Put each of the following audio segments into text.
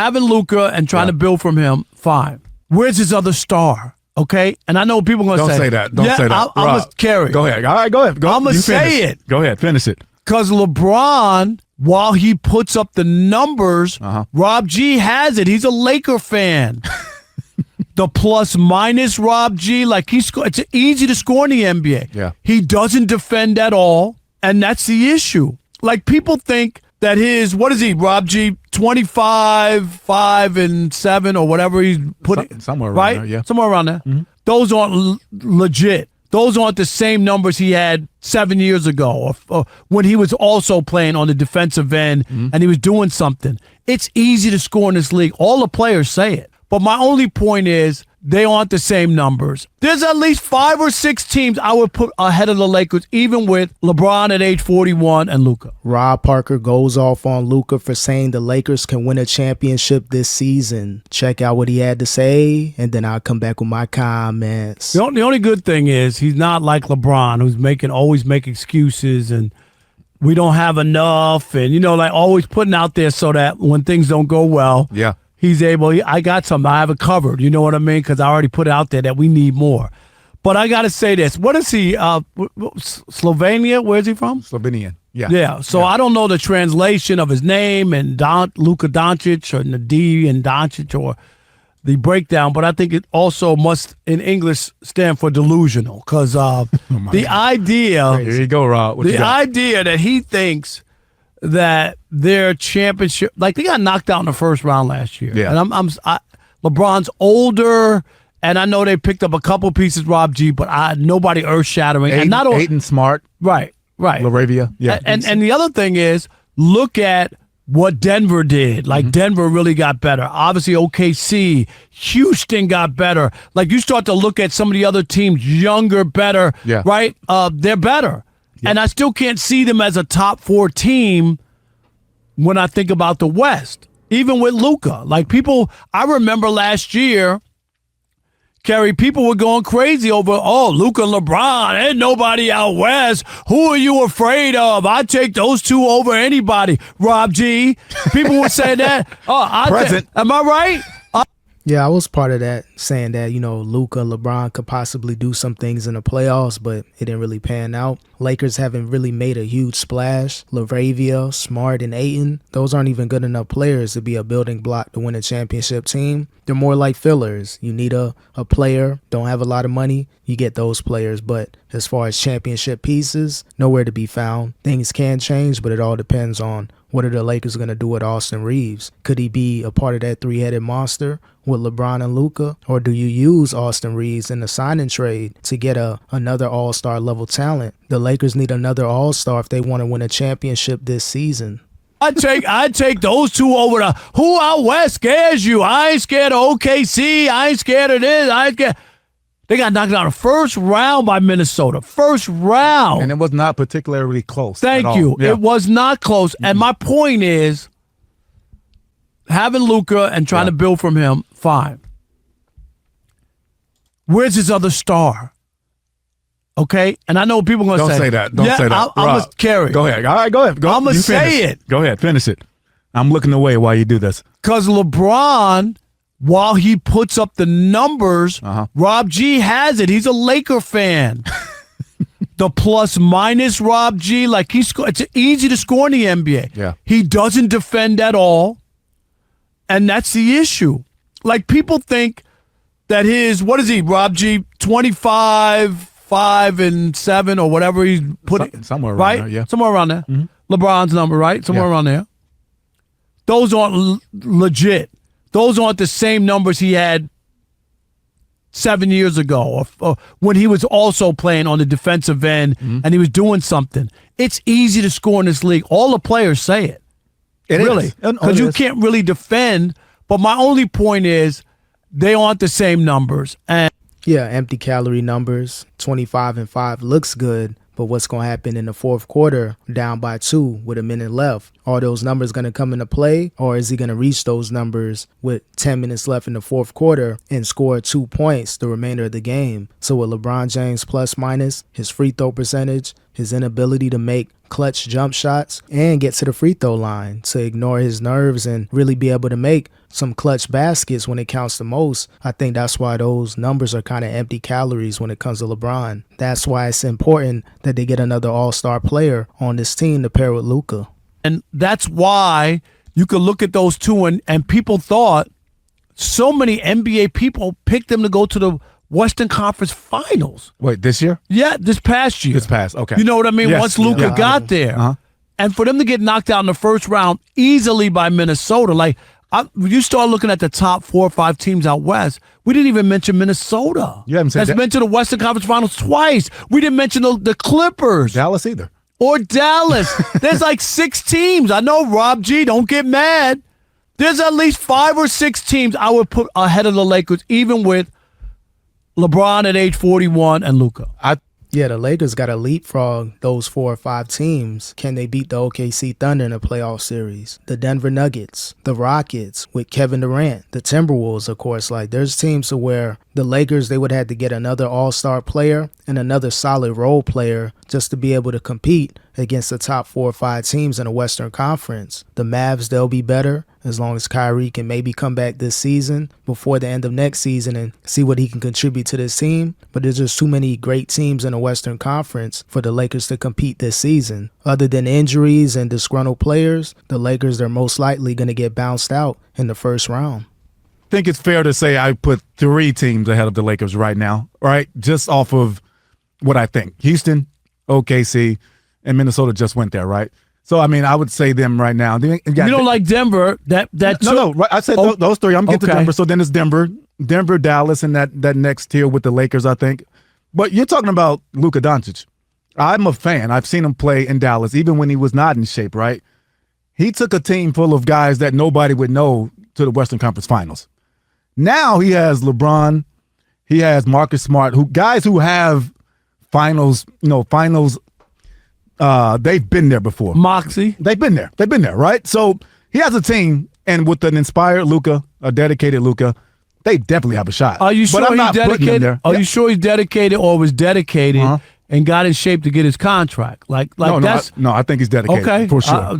having Luka and trying to build from him, fine. Where's his other star? Okay? And I know people are going to say. Don't say that. Don't say that. I'm going to carry. Go ahead. All right, go ahead. I'm going to say it. Go ahead. Finish it. Because LeBron, while he puts up the numbers, Rob G has it. He's a Laker fan. The plus-minus Rob G, like it's easy to score in the NBA. Yeah. He doesn't defend at all, and that's the issue. Like, people think that what is he, Rob G, 25, 5, and 7, or whatever he's put somewhere around right? there, yeah. Somewhere around there. Mm-hmm. Those aren't legit. Those aren't the same numbers he had 7 years ago or when he was also playing on the defensive end and he was doing something. It's easy to score in this league. All the players say it. But my only point is they aren't the same numbers. There's at least 5 or 6 teams I would put ahead of the Lakers, even with LeBron at age 41 and Luka. Rob Parker goes off on Luka for saying the Lakers can win a championship this season. Check out what he had to say, and then I'll come back with my comments. The only good thing is he's not like LeBron, who's always make excuses and we don't have enough and, like always putting out there so that when things don't go well. Yeah. He's I got something. I have it covered. You know what I mean? Because I already put it out there that we need more. But I got to say this. What is he? Slovenia? Where is he from? Slovenian. Yeah. Yeah. So I don't know the translation of his name and Luka Doncic or the D and Doncic or the breakdown. But I think it also must, in English, stand for delusional. Because the idea. Here you go, Rob. The idea that he thinks that their championship, like they got knocked out in the first round last year. Yeah. And LeBron's older, and I know they picked up a couple pieces, Rob G, but nobody earth shattering. And not Aiden Smart. Right. Laravia. Yeah. And the other thing is, look at what Denver did. Like Denver really got better. Obviously OKC, Houston got better. Like you start to look at some of the other teams, younger, better, right? They're better. And I still can't see them as a top 4 team when I think about the West, even with Luka. Like I remember last year, Kerry, people were going crazy over, Luka and LeBron, ain't nobody out West. Who are you afraid of? I'd take those two over anybody. Rob G. People would say that. Am I right? Yeah, I was part of that, saying that, Luka and LeBron could possibly do some things in the playoffs, but it didn't really pan out. Lakers haven't really made a huge splash. Laravia, Smart, and Ayton, those aren't even good enough players to be a building block to win a championship team. They're more like fillers. You need a player, don't have a lot of money, you get those players. But as far as championship pieces, nowhere to be found. Things can change, but it all depends on what are the Lakers going to do with Austin Reeves? Could he be a part of that 3-headed monster with LeBron and Luka? Or do you use Austin Reeves in the signing trade to get another all-star level talent? The Lakers need another all-star if they want to win a championship this season. I'd take those two over who out West scares you? I ain't scared of OKC. I ain't scared of this. I ain't scared. They got knocked out in the first round by Minnesota. First round. And it was not particularly close. Thank you. Yeah. It was not close. And my point is, having Luka and trying to build from him, fine. Where's his other star? Okay? And I know people are going to say. Don't say that. Don't say that. I'm going to carry. Go ahead. All right, go ahead. I'm going to say it. Go ahead. Finish it. I'm looking away while you do this. Because LeBron, while he puts up the numbers, Rob G has it. He's a Laker fan. The plus-minus Rob G, like it's easy to score in the NBA. Yeah. He doesn't defend at all, and that's the issue. Like, people think that what is he, Rob G, 25, 5, and 7, or whatever he's put somewhere around right? there, yeah. Somewhere around there. LeBron's number, right? Somewhere around there. Those aren't legit. Those aren't the same numbers he had 7 years ago or when he was also playing on the defensive end and he was doing something. It's easy to score in this league. All the players say it. Really. Because you can't really defend. But my only point is they aren't the same numbers. And yeah, empty calorie numbers. 25 and 5 looks good. But what's going to happen in the fourth quarter, down by 2 with a minute left? Are those numbers going to come into play, or is he going to reach those numbers with 10 minutes left in the fourth quarter and score 2 points the remainder of the game? So with LeBron James plus minus, his free throw percentage, his inability to make clutch jump shots and get to the free throw line to ignore his nerves and really be able to make some clutch baskets when it counts the most. I think that's why those numbers are kind of empty calories when it comes to LeBron. That's why it's important that they get another all-star player on this team to pair with Luka. And that's why you could look at those two and people thought so many NBA people picked them to go to the Western Conference Finals. Wait, this year? Yeah, this past year. This past, okay. You know what I mean? Yes. Once Luka got there. Uh-huh. And for them to get knocked out in the first round easily by Minnesota, you start looking at the top 4 or 5 teams out west. We didn't even mention Minnesota. You haven't said That's been to the Western Conference Finals twice. We didn't mention the Clippers. Dallas either. Or Dallas. There's like 6 teams. I know, Rob G, don't get mad. There's at least 5 or 6 teams I would put ahead of the Lakers, even with LeBron at age 41 and Luka. Yeah, the Lakers got to leapfrog those 4 or 5 teams. Can they beat the OKC Thunder in a playoff series? The Denver Nuggets, the Rockets with Kevin Durant, the Timberwolves, of course. Like, there's teams to where the Lakers, they would have to get another all-star player and another solid role player just to be able to compete against the top 4 or 5 teams in the Western Conference. The Mavs, they'll be better as long as Kyrie can maybe come back this season before the end of next season and see what he can contribute to this team. But there's just too many great teams in the Western Conference for the Lakers to compete this season. Other than injuries and disgruntled players, the Lakers, they're most likely going to get bounced out in the first round. I think it's fair to say I put 3 teams ahead of the Lakers right now, right? Just off of what I think. Houston, OKC, and Minnesota just went there, right? So, I mean, I would say them right now. You don't like Denver? No. Right, I said those 3. I'm getting to Denver. So then it's Denver, Dallas, and that next tier with the Lakers, I think. But you're talking about Luka Doncic. I'm a fan. I've seen him play in Dallas, even when he was not in shape, right? He took a team full of guys that nobody would know to the Western Conference Finals. Now he has LeBron, he has Marcus Smart, guys who have finals, they've been there before. Moxie. They've been there, right? So he has a team, and with an inspired Luka, a dedicated Luka, they definitely have a shot. Are you sure he's dedicated? Are you sure he's dedicated or was dedicated and got in shape to get his contract? No, I think he's dedicated. Okay, for sure.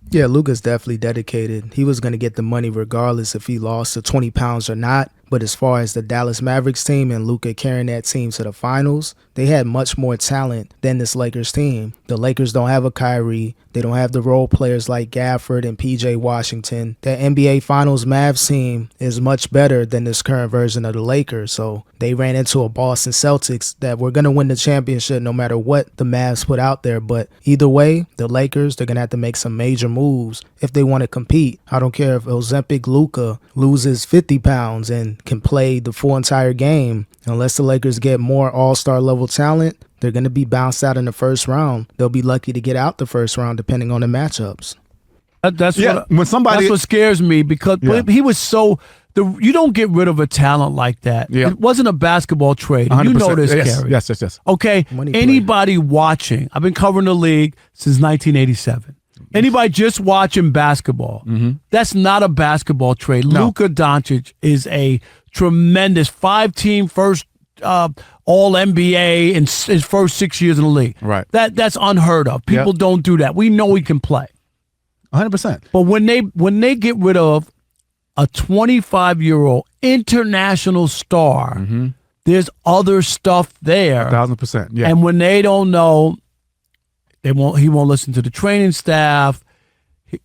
Yeah, Luka's definitely dedicated. He was going to get the money regardless if he lost to 20 pounds or not. But as far as the Dallas Mavericks team and Luka carrying that team to the finals, they had much more talent than this Lakers team. The Lakers don't have a Kyrie. They don't have the role players like Gafford and PJ Washington. That NBA Finals Mavs team is much better than this current version of the Lakers. So they ran into a Boston Celtics that were going to win the championship no matter what the Mavs put out there. But either way, the Lakers, they're going to have to make some major moves if they want to compete. I don't care if Ozempic Luka loses 50 pounds and can play the full entire game. Unless the Lakers get more all-star level talent, they're going to be bounced out in the first round. They'll be lucky to get out the first round depending on the matchups. That's what scares me because he was so you don't get rid of a talent like that. Yeah. It wasn't a basketball trade. 100%. You know this, Gary. Yes. Okay, anybody watching, I've been covering the league since 1987. Anybody just watching basketball, that's not a basketball trade. No. Luka Doncic is a tremendous 5-team first All-NBA in his first 6 years in the league. Right. That's unheard of. People don't do that. We know he can play. 100%. But when they get rid of a 25-year-old international star, there's other stuff there. 1,000%. Yeah. And when they don't know, he won't listen to the training staff.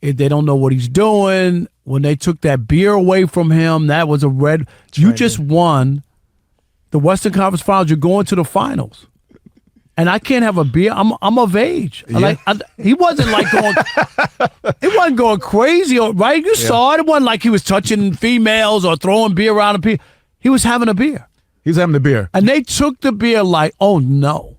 They don't know what he's doing. When they took that beer away from him, that was a red. You just won the Western Conference Finals. You're going to the finals, and I can't have a beer. I'm of age. Yeah. He wasn't going. He wasn't going crazy, right? You saw it. It wasn't like he was touching females or throwing beer around the people. He was having a beer. He's having the beer, and they took the beer like, oh no.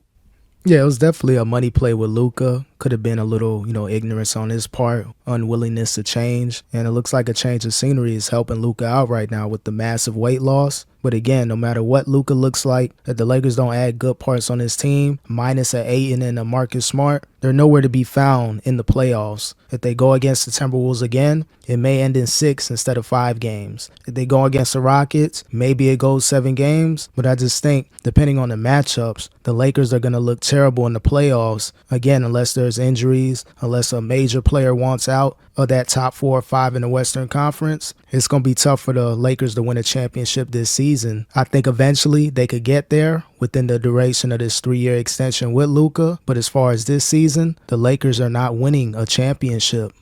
Yeah, it was definitely a money play with Luka. Could have been a little, ignorance on his part, unwillingness to change. And it looks like a change of scenery is helping Luka out right now with the massive weight loss. But again, no matter what Luka looks like, if the Lakers don't add good parts on his team, minus a Ayton and a Marcus Smart, they're nowhere to be found in the playoffs. If they go against the Timberwolves again, it may end in 6 instead of 5 games. If they go against the Rockets, maybe it goes 7 games. But I just think, depending on the matchups, the Lakers are going to look terrible in the playoffs, again, unless there's there's injuries, unless a major player wants out of that top 4 or 5 in the Western Conference, it's going to be tough for the Lakers to win a championship this season. I think eventually they could get there within the duration of this 3-year extension with Luka. But as far as this season, the Lakers are not winning a championship.